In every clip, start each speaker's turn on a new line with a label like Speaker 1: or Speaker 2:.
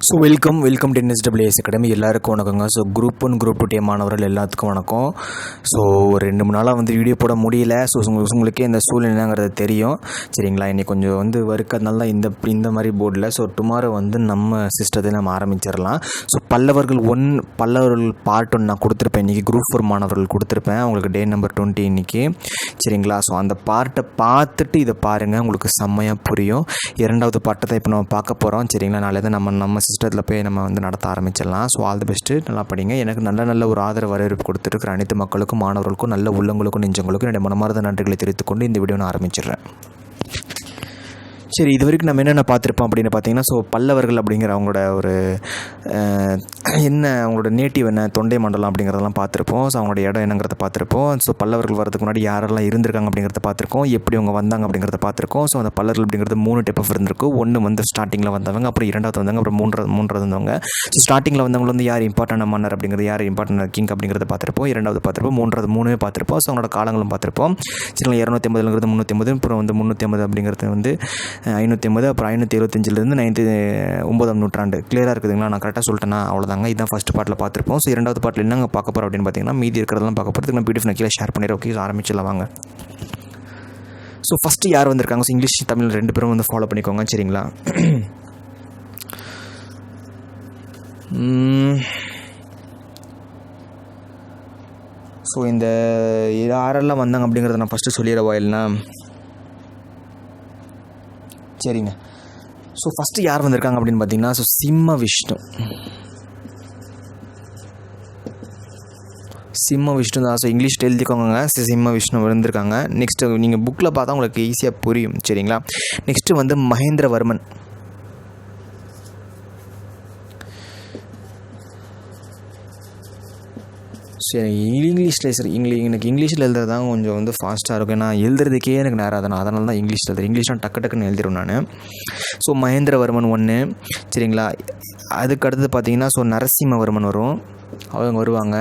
Speaker 1: So welcome to NSWE academy. எல்லாருக்கும் வணக்கங்க. So Group 1 Group 2 மாணவர்கள் எல்லாத்துக்கும் வணக்கம். ஸோ ஒரு 2-3 நாளாக வீடியோ போட முடியல. ஸோ உங்களுக்கே இந்த சூழ்நிலை என்னங்கிறது தெரியும் சரிங்களா. இன்றைக்கி கொஞ்சம் வறுக்கிறதுனால தான் இந்த மாதிரி போர்டில். ஸோ டுமாரோ நம்ம சிஸ்டத்தில் நம்ம ஆரம்பிச்சிடலாம். ஸோ பல்லவர்கள் பார்ட் 1 நான் கொடுத்துருப்பேன். இன்றைக்கி Group 4 மாணவர்கள் கொடுத்துருப்பேன். உங்களுக்கு டே நம்பர் 20 இன்றைக்கி சரிங்களா. ஸோ அந்த பார்ட்டை பார்த்துட்டு இதை பாருங்கள், உங்களுக்கு செம்மையாக புரியும். இரண்டாவது பார்ட்டை தான் இப்போ நம்ம பார்க்க போகிறோம் சரிங்களா. நாளை தான் நம்ம சிஸ்டத்தில் போய் நம்ம நடத்த ஆரம்பிச்சிடலாம். ஸோ ஆல் தி பெஸ்ட்டு, நல்லா படிங்க. எனக்கு நல்ல ஒரு ஆதரவு வரவேற்பு கொடுத்துருக்கிற அனைத்து மக்களுக்கும், மாணவர்களுக்கும், நல்ல உள்ளங்களுக்கும், நெஞ்சங்களுக்கும் என்னுடைய மனமார்ந்த நன்றிகளை தெரிவித்துக்கொண்டு இந்த வீடியோ நான் ஆரம்பிச்சிடுறேன். சரி, இது வரைக்கும் நம்ம என்னென்ன பார்த்துருப்போம் அப்படின்னு பார்த்தீங்கன்னா, ஸோ பல்லவர்கள் அப்படிங்கிற அவங்களோட ஒரு அவங்களோட நேட்டிவ் என்ன, தொண்டை மண்டலம் அப்படிங்கிறதெல்லாம் பார்த்துருப்போம். ஸோ அவங்களோட இடம் என்னங்கிறத பார்த்துருப்போம். ஸோ பல்லவர்கள் வரதுக்கு முன்னாடி யாரெல்லாம் இருந்திருக்காங்க அப்படிங்கிறத பார்த்துருக்கோம். எப்படி அவங்க வந்தாங்க அப்படிங்கிறத பார்த்துருக்கோம். ஸோ அந்த பல்லவர்கள் அப்படிங்கிறது 3 டைப் ஆஃப் இருந்திருக்கு. ஒன்று ஸ்டார்டிங்கில் வந்தவங்க, அப்புறம் இரண்டாவது வந்தாங்க, அப்புறம் மூன்றாவது வந்தவங்க. ஸோ ஸ்டார்டிங்கில் வந்தவங்க யார் இம்பார்ட்டன்ட் மன்னர் அப்படிங்கிறது, யார் இம்பார்ட்டன்ட் கிங் அப்படிங்கிறத பார்த்துருப்போம். இரண்டாவது பார்த்துருப்போம், மூன்றாவது 3 பார்த்துருப்போம். ஸோ அவங்களோட காலங்களும் பார்த்துருப்போம் சரிங்களா. 250 350, அப்புறம் 350 அப்படிங்கிறது 550, அப்புறம் 575 9ஆம் நூற்றாண்டு. கிளியராக இருக்குதுங்களா? நான் கரெக்டாக சொல்லிட்டேன்னா அவ்வளோதாங்க. இதுதான் ஃபஸ்ட் பார்ட்டில் பார்த்துருப்போம். ஸோ இரண்டாவது பார்ட்டில் என்னங்க பார்க்க போகிறோம் அப்படின்னு பார்த்தீங்கன்னா, மீதி இருக்கிறதெல்லாம் பார்க்க போகிறதுக்கு நான் பிடிஎஃப் கீழே ஷேர் பண்ணிடுறேன். ஓகே, ஆரம்பிச்சிடலாம் வாங்க. ஸோ ஃபஸ்ட்டு யார் வந்திருக்காங்க? ஸோ இங்கிலீஷ் தமிழ் 2 பேரும் ஃபாலோ பண்ணிக்கோங்க சரிங்களா. ஸோ இந்த யாரெல்லாம் வந்தாங்க அப்படிங்கிறத நான் ஃபஸ்ட்டு சொல்லிடுறவா இல்லைனா சரிங்க. ஸோ ஃபஸ்ட்டு யார் வந்திருக்காங்க அப்படின்னு பார்த்தீங்கன்னா, ஸோ சிம்ம விஷ்ணு தான். ஸோ இங்கிலீஷ் எழுதிக்கோங்க. சிம்ம விஷ்ணு வந்திருக்காங்க. நெக்ஸ்ட்டு நீங்கள் புக்கில் பார்த்தா உங்களுக்கு ஈஸியாக புரியும் சரிங்களா. நெக்ஸ்ட்டு மகேந்திரவர்மன். சரி, எனக்கு இங்கிலீஷில் எழுதுறது தான் கொஞ்சம் ஃபாஸ்ட்டாக இருக்கும். ஏன்னா எழுதுறதுக்கே எனக்கு நேரம் அதனால தான் இங்கிலீஷில் எழுதுறேன். இங்கிலீஷ்லாம் டக்குன்னு எழுதிடுவேன் நான். ஸோ மகேந்திரவர்மன் 1 சரிங்களா. அதுக்கு அடுத்தது பார்த்தீங்கன்னா, ஸோ நரசிம்மவர்மன் வரும். அவங்க வருவாங்க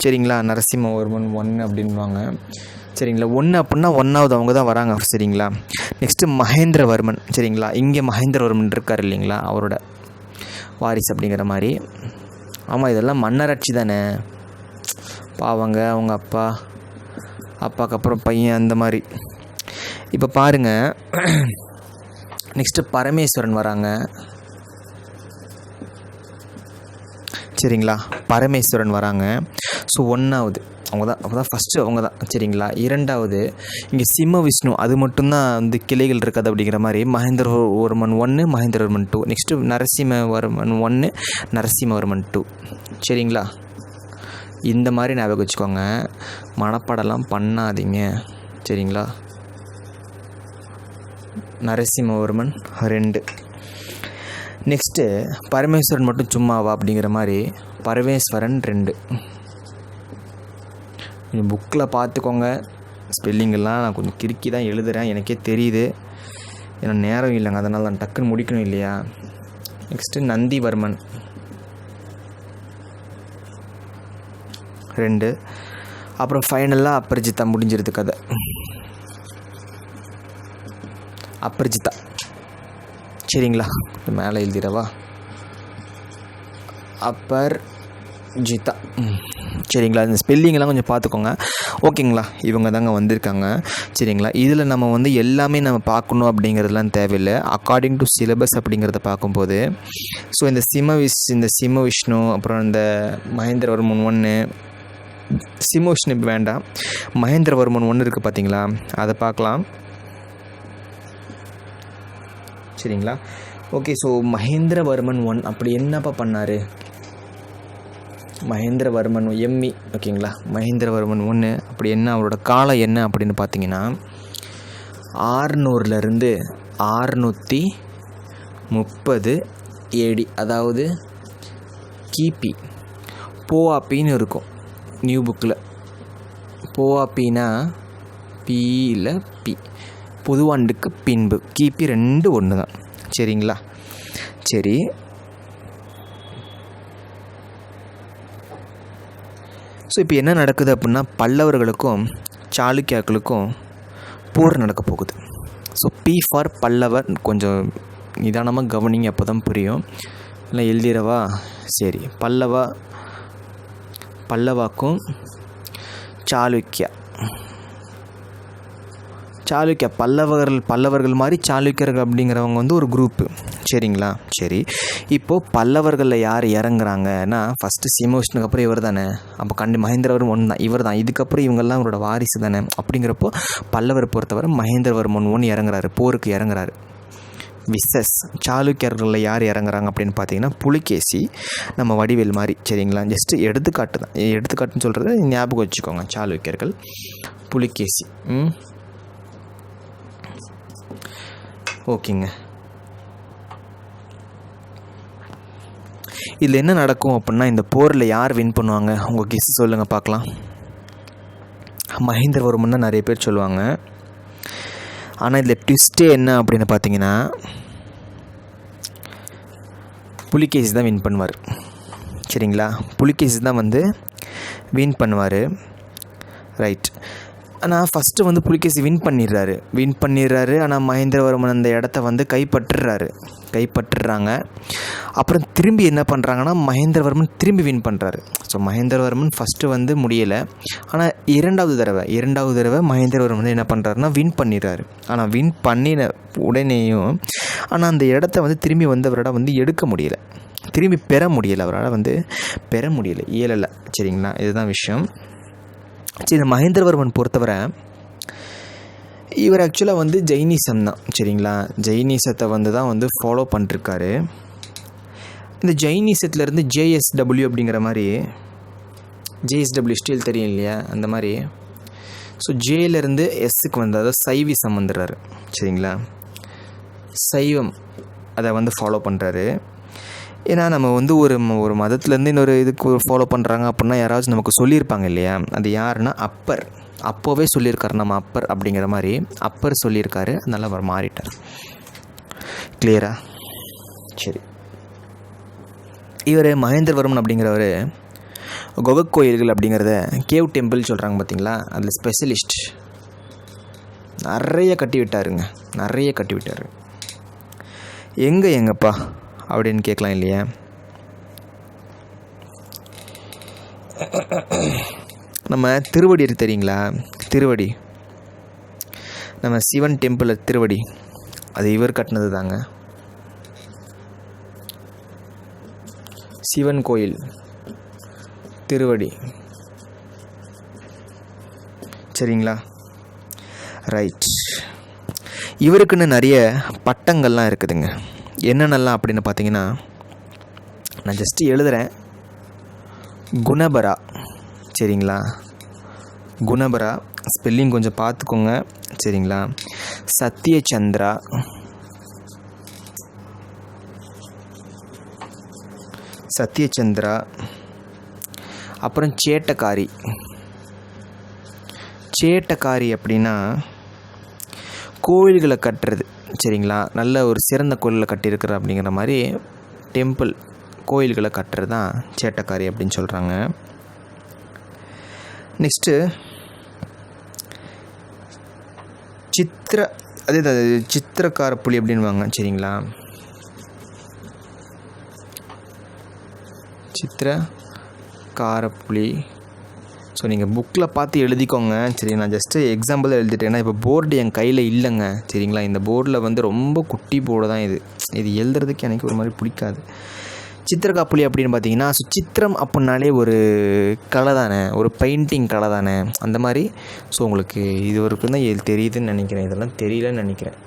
Speaker 1: சரிங்களா. நரசிம்மவர்மன் 1 அப்படின்வாங்க சரிங்களா. 1 அப்படின்னா 1வது அவங்க தான் வராங்க சரிங்களா. நெக்ஸ்ட்டு மகேந்திரவர்மன் சரிங்களா. இங்கே மகேந்திரவர்மன் இருக்கார் இல்லைங்களா, அவரோட வாரிசு அப்படிங்கிற மாதிரி. ஆமாம், இதெல்லாம் மன்னராட்சி தானே. பாவங்க, அவங்க அப்பாவுக்கு அப்புறம் பையன் அந்த மாதிரி. இப்போ பாருங்கள், நெக்ஸ்ட்டு பரமேஸ்வரன் வராங்க சரிங்களா. பரமேஸ்வரன் வராங்க. ஸோ 1வது அவங்க தான் ஃபஸ்ட்டு அவங்க தான் சரிங்களா. இரண்டாவது இங்கே சிம்ம விஷ்ணு, அது மட்டும்தான் கிளைகள் இருக்காது அப்படிங்கிற மாதிரி. மகேந்திரவர்மன் 1, மகேந்திரவர்மன் 2. நெக்ஸ்ட்டு நரசிம்மவர்மன் 1, நரசிம்மவர்மன் 2 சரிங்களா. இந்த மாதிரி ஞாபகம் வச்சுக்கோங்க, மனப்பாடெல்லாம் பண்ணாதீங்க சரிங்களா. நரசிம்மவர்மன் 2. நெக்ஸ்ட்டு பரமேஸ்வரன் மட்டும் சும்மாவா அப்படிங்கிற மாதிரி பரமேஸ்வரன் 2. புக்கில் பார்த்துக்கோங்க. ஸ்பெல்லிங்கெல்லாம் நான் கொஞ்சம் கிறுக்கி தான் எழுதுகிறேன், எனக்கே தெரியுது. ஏன்னா நேரம் இல்லைங்க, அதனால் நான் டக்குன்னு முடிக்கணும் இல்லையா. நெக்ஸ்ட்டு நந்திவர்மன் 2. அப்புறம் ஃபைனலாக அபரிஜிதா முடிஞ்சிருது கதை. அபரிஜிதா சரிங்களா. மேலே எழுதிடவா, அபர்ஜிதா சரிங்களா. இந்த ஸ்பெல்லிங்கெல்லாம் கொஞ்சம் பார்த்துக்கோங்க ஓகேங்களா. இவங்க தாங்க வந்திருக்காங்க சரிங்களா. இதில் நம்ம எல்லாமே நம்ம பார்க்கணும் அப்படிங்கிறதுலாம் தேவையில்லை. அக்கார்டிங் டு சிலபஸ் அப்படிங்கிறத பார்க்கும்போது, ஸோ இந்த சிம்ம விஷ்ணு, அப்புறம் இந்த மகேந்திரவர்மன் 1, சிம்ம விஷ்ணு இப்போ வேண்டாம், மகேந்திரவர்மன் 1 இருக்குது பார்த்தீங்களா, அதை பார்க்கலாம் சரிங்களா. ஓகே, ஸோ மகேந்திரவர்மன் 1 அப்படி என்னப்பா பண்ணார்? மகேந்திரவர்மன் எம்மி ஓகேங்களா. மகேந்திரவர்மன் 1 அப்படி என்ன, அவரோட காலம் என்ன அப்படின்னு பார்த்தீங்கன்னா, 600 630 AD, அதாவது கிபி. போஆப்பின்னு இருக்கும் நியூ புக்கில். போஆப்பினா பி இல்லை பி, பொதுவாண்டுக்கு பின்பு. கிபி 2 1 தான் சரிங்களா. சரி, ஸோ இப்போ என்ன நடக்குது அப்படின்னா, பல்லவர்களுக்கும் சாளுக்கியாக்களுக்கும் போர் நடக்க போகுது ஸோ பி ஃபார் பல்லவர். கொஞ்சம் நிதானமாக கவனிங்க, அப்போ தான் புரியும். இல்லை எழுதிடவா? சரி. பல்லவாக்கும் சாளுக்கியா. பல்லவர்கள் மாதிரி சாளுக்கியர்கள் அப்படிங்கிறவங்க வந்து ஒரு குரூப்பு. சரிங்களா? சரி. இப்போது பல்லவர்களில் யார் இறங்குறாங்கன்னா, ஃபஸ்ட்டு சீமோஷ்ணுக்கு அப்புறம் இவர் தானே. அப்போ மகேந்திரவர்மன் ஒன்று தான், இவர் தான். இதுக்கப்புறம் இவங்கெல்லாம் இவரோட வாரிசு தானே. அப்படிங்கிறப்போ பல்லவர் பொறுத்தவரை மகேந்திரவர்மன் ஒன்று இறங்குறாரு, போருக்கு இறங்குறாரு. விசஸ் சாளுக்கியர்களில் யார் இறங்குறாங்க அப்படின்னு பார்த்தீங்கன்னா புலிகேசி, நம்ம வடிவேல் மாதிரி. சரிங்களா? ஜஸ்ட்டு எடுத்துக்காட்டுன்னு சொல்கிறது ஞாபகம் வச்சுக்கோங்க. சாளுக்கியர்கள், புலிகேசி. ஓகேங்க. இதில் என்ன நடக்கும் அப்படின்னா, இந்த போரில் யார் வின் பண்ணுவாங்க? உங்கள் கெஸ் சொல்லுங்கள் பார்க்கலாம். மகேந்திரவர்மன் தான் நிறைய பேர் சொல்லுவாங்க. ஆனால் இதில் ட்விஸ்ட்டே என்ன அப்படின்னு பார்த்தீங்கன்னா, புலிகேசி தான் வின் பண்ணுவார். சரிங்களா? புலிகேசி தான் வந்து வின் பண்ணுவார். ரைட். ஆனால் ஃபஸ்ட்டு வந்து புலிகேசி வின் பண்ணிடுறாரு. ஆனால் மகேந்திரவர்மன் அந்த இடத்த வந்து கைப்பற்றுறாங்க. அப்புறம் திரும்பி என்ன பண்ணுறாங்கன்னா, மகேந்திரவர்மன் திரும்பி வின் பண்ணுறாரு. ஸோ மகேந்திரவர்மன் ஃபஸ்ட்டு வந்து முடியலை. ஆனால் இரண்டாவது தடவை மகேந்திரவர்மன் என்ன பண்ணுறாருன்னா வின் பண்ணிடுறாரு. ஆனால் வின் பண்ணின உடனேயும் ஆனால் அந்த இடத்த வந்து திரும்பி வந்து அவரால் வந்து எடுக்க முடியலை, திரும்பி பெற முடியலை, அவரால் வந்து பெற முடியலை, இயலலை. சரிங்களா? இதுதான் விஷயம். சரி. இந்த மகேந்திரவர்மன் பொறுத்தவரை இவர் ஆக்சுவலாக வந்து ஜெயினிசம் தான். சரிங்களா? ஜெயினிசத்தை வந்து தான் வந்து ஃபாலோ பண்ணிருக்காரு. இந்த ஜெயினிசத்துலேருந்து JSW அப்படிங்கிற மாதிரி, JSW ஸ்டீல் தெரியும் இல்லையா, அந்த மாதிரி. ஸோ ஜேலேருந்து எஸ்ஸுக்கு வந்து, அதாவது சைவிசம் வந்துடுறாரு. சரிங்களா? சைவம் அதை வந்து ஃபாலோ பண்ணுறாரு. ஏன்னா நம்ம வந்து ஒரு மதத்துலேருந்து இன்னொரு இதுக்கு ஃபாலோ பண்ணுறாங்க அப்படின்னா யாராச்சும் நமக்கு சொல்லியிருப்பாங்க இல்லையா. அது யாருன்னா அப்பர். அப்போவே சொல்லியிருக்காரு, நம்ம அப்பர் அப்படிங்கிற மாதிரி அப்பர் சொல்லியிருக்காரு. அதனால் அவர் மாறிட்டார். கிளியரா? சரி. இவர் மகேந்திரவர்மன் அப்படிங்கிறவர் குகை கோயில்கள் அப்படிங்கிறத கேவ் டெம்பிள் சொல்கிறாங்க பார்த்தீங்களா, அதில் ஸ்பெஷலிஸ்ட். நிறைய கட்டி விட்டார். எங்கப்பா அப்படின்னு கேட்கலாம் இல்லையா. நம்ம திருவடி தெரியுங்களா? திருவடி, நம்ம சிவன் டெம்பிள் திருவடி, அது இவர் கட்டினது தாங்க. சிவன் கோயில் திருவடி. சரிங்களா? ரைட். இவருக்குன்னு நிறைய பட்டங்கள்லாம் இருக்குதுங்க. என்னென்னலாம் அப்படின்னு பார்த்தீங்கன்னா, நான் ஜஸ்ட்டு எழுதுகிறேன். குணபரா. சரிங்களா? குணபரா ஸ்பெல்லிங் கொஞ்சம் பார்த்துக்கோங்க. சரிங்களா? சத்யசந்திரா, அப்புறம் சேட்டக்காரி அப்படின்னா கோயில்களை கட்டுறது. சரிங்களா? நல்ல ஒரு சிறந்த கோயில்களை கட்டியிருக்கிற அப்படிங்கிற மாதிரி டெம்பிள் கோயில்களை கட்டுறது தான் சேட்டக்காரி அப்படின்னு சொல்கிறாங்க. நெக்ஸ்ட்டு சித்திரக்கார புலி அப்படின்வாங்க. சரிங்களா? சித்திரக்கார புலி. ஸோ நீங்கள் புக்கில் பார்த்து எழுதிக்கோங்க. சரி, நான் ஜஸ்ட்டு எக்ஸாம்பிள் எழுதிட்டேன். ஏன்னா இப்போ போர்டு என் கையில் இல்லைங்க. சரிங்களா? இந்த போர்டில் வந்து ரொம்ப குட்டி போர்டு தான் இது எழுதுறதுக்கு எனக்கு ஒரு மாதிரி பிடிக்காது. சித்திரக்காப்புலி அப்படின்னு பார்த்தீங்கன்னா, சித்திரம் அப்படின்னாலே ஒரு கலை தானே, ஒரு பெயிண்டிங் கலை தானே, அந்த மாதிரி. ஸோ உங்களுக்கு இது வரைக்கும் தான் தெரியுதுன்னு நினைக்கிறேன். இதெல்லாம் தெரியலன்னு நினைக்கிறேன்.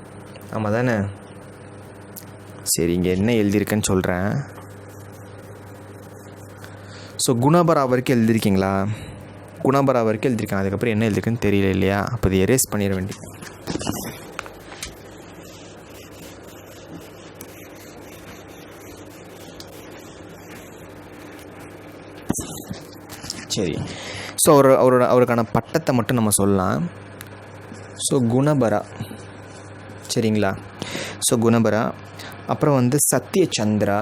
Speaker 1: ஆமாம் தானே? சரி, இங்கே என்ன எழுதியிருக்கேன்னு சொல்கிறேன். ஸோ குணபரா வரைக்கும் எழுதியிருக்கீங்களா? குணபரா வரைக்கும் எழுதியிருக்கேன். அதுக்கப்புறம் என்ன எழுதிருக்குன்னு தெரியல இல்லையா? அப்போ இது எரேஸ் பண்ணிட வேண்டியது. சரி. ஸோ அவருக்கான பட்டத்தை மட்டும் நம்ம சொல்லலாம். ஸோ குணபரா. சரிங்களா? ஸோ குணபரா. அப்புறம் வந்து சத்யசந்திரா.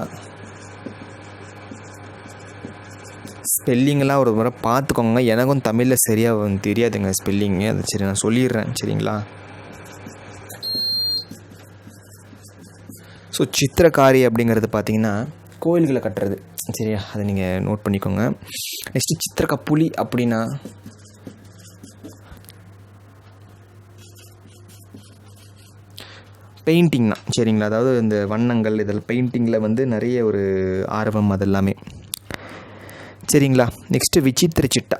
Speaker 1: ஸ்பெல்லிங்கெல்லாம் ஒரு முறை பார்த்துக்கோங்க. எனக்கும் தமிழில் சரியாக தெரியாதுங்க ஸ்பெல்லிங்கு. அது சரி, நான் சொல்லிடுறேன். சரிங்களா? ஸோ சித்திரக்காரி அப்படிங்கிறது பார்த்திங்கன்னா கோயில்களை கட்டுறது, சரியா? அதை நீங்கள் நோட் பண்ணிக்கோங்க. நெக்ஸ்ட்டு சித்திரக்கா புலி அப்படின்னா பெயிண்டிங்னா, சரிங்களா? அதாவது இந்த வண்ணங்கள் இதில் பெயிண்டிங்கில் வந்து நிறைய ஒரு ஆர்வம் அது எல்லாமே, சரிங்களா? நெக்ஸ்ட்டு விசித்திர சிட்டா.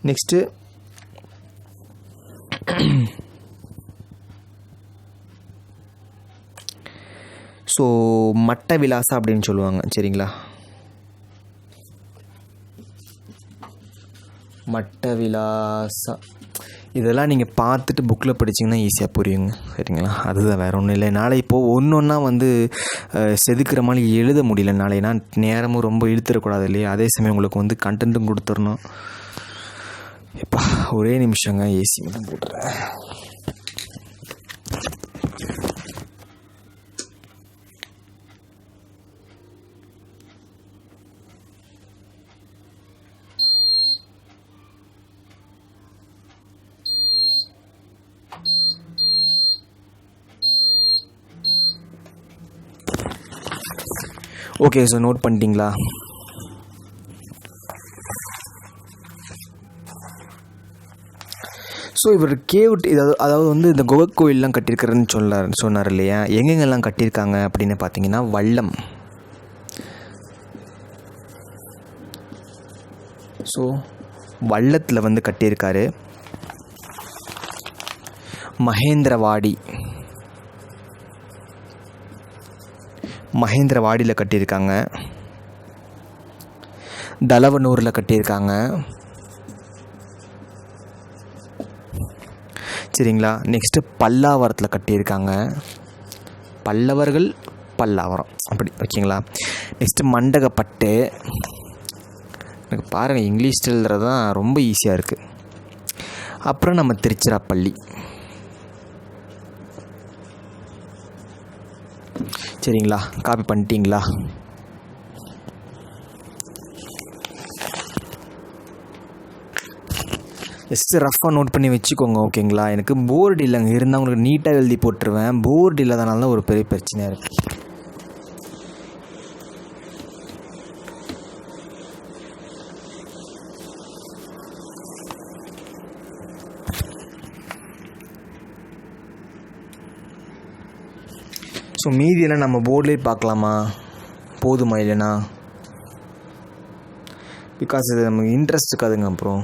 Speaker 1: நெக்ஸ்ட்டு ஸோ மட்ட விலாசா அப்படின்னு சொல்லுவாங்க, சரிங்களா? மட்ட விலாசா இதெல்லாம் நீங்கள் பார்த்துட்டு புக்கில் படிச்சிங்கன்னா ஈஸியாக புரியுங்க, சரிங்களா? அதுதான், வேறு ஒன்றும் இல்லை. நாளை இப்போது ஒன்று ஒன்றா வந்து செதுக்கிற மாதிரி எழுத முடியல நாளைனா, நேரமும் ரொம்ப இழுத்துடக்கூடாது இல்லையா? அதே சமயம் உங்களுக்கு வந்து கண்டென்ட்டும் கொடுத்துடணும். எப்பா ஒரே நிமிஷங்க, ஏசி மட்டும் போட்டுறேன். ஓகே, ஸோ நோட் பண்ணிட்டீங்களா? ஸோ இவர் கேவுட் அதாவது வந்து இந்த குகை கோயிலெலாம் கட்டியிருக்கிறேன்னு சொன்னார் இல்லையா? எங்கெங்கெல்லாம் கட்டியிருக்காங்க அப்படின்னு பார்த்தீங்கன்னா, வல்லம், ஸோ வல்லத்தில் வந்து கட்டியிருக்காரு. மகேந்திரவாடியில் கட்டியிருக்காங்க. தலவனூரில் கட்டியிருக்காங்க, சரிங்களா? நெக்ஸ்ட்டு பல்லாவரத்தில் கட்டியிருக்காங்க. பல்லவர்கள் பல்லாவரம் அப்படி, ஓகேங்களா? நெக்ஸ்ட்டு மண்டகப்பட்டு. எனக்கு பாருங்கள், இங்கிலீஷ் எழுதுறது தான் ரொம்ப ஈஸியாக இருக்குது. அப்புறம் நம்ம திருச்சிராப்பள்ளி, சரிங்களா? காப்பி பண்ணிட்டீங்களா? ஜஸ்ட்டு ரஃபாக நோட் பண்ணி வச்சுக்கோங்க, ஓகேங்களா? எனக்கு போர்டு இல்லைங்க, இருந்தால் உங்களுக்கு நீட்டாக எழுதி போட்டுருவேன். போர்டு இல்லாதனால தான் ஒரு பெரிய பிரச்சனையாக இருக்குது. ஸோ மீதியெல்லாம் நம்ம போர்ட்லேயே பார்க்கலாமா? போதுமா? இல்லைனா பிகாஸ் இது நமக்கு இன்ட்ரெஸ்ட் இருக்காதுங்க அப்புறம்.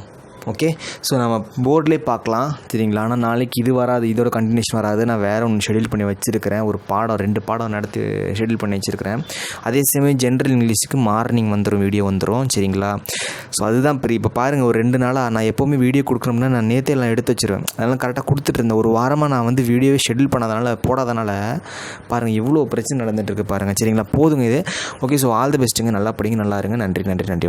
Speaker 1: ஓகே, ஸோ நம்ம போர்ட்லேயே பார்க்கலாம், சரிங்களா? ஆனால் நாளைக்கு இது வராது, இதோட கண்டினியூஷன் வராது. நான் வேறு ஒன்று ஷெடியூல் பண்ணி வச்சுருக்கிறேன். ஒரு பாடம் 2 பாடம் நடத்தி ஷெடியூல் பண்ணி வச்சுருக்கிறேன். அதே சமயம் ஜென்ரல் இங்கிலீஷுக்கு மார்னிங் வந்துடும், வீடியோ வந்துடும், சரிங்களா? ஸோ அதுதான் இப்போ பாருங்கள், ஒரு 2 நாளாக நான் எப்போவுமே வீடியோ கொடுக்கணும்னா நான் நேற்றே எல்லாம் எடுத்து வச்சுருவேன். அதெல்லாம் கரெக்டாக கொடுத்துட்டு இருந்தேன். ஒரு வாரமாக நான் வந்து வீடியோவே ஷெடியூல் போடாதனால பாருங்கள் இவ்வளோ பிரச்சனை நடந்துகிட்டு இருக்குது பாருங்கள், சரிங்களா? போதுங்க இது. ஓகே, ஸோ ஆல் தி பெஸ்ட்டுங்க. நல்லா படிங்க, நல்லா இருங்க. நன்றி.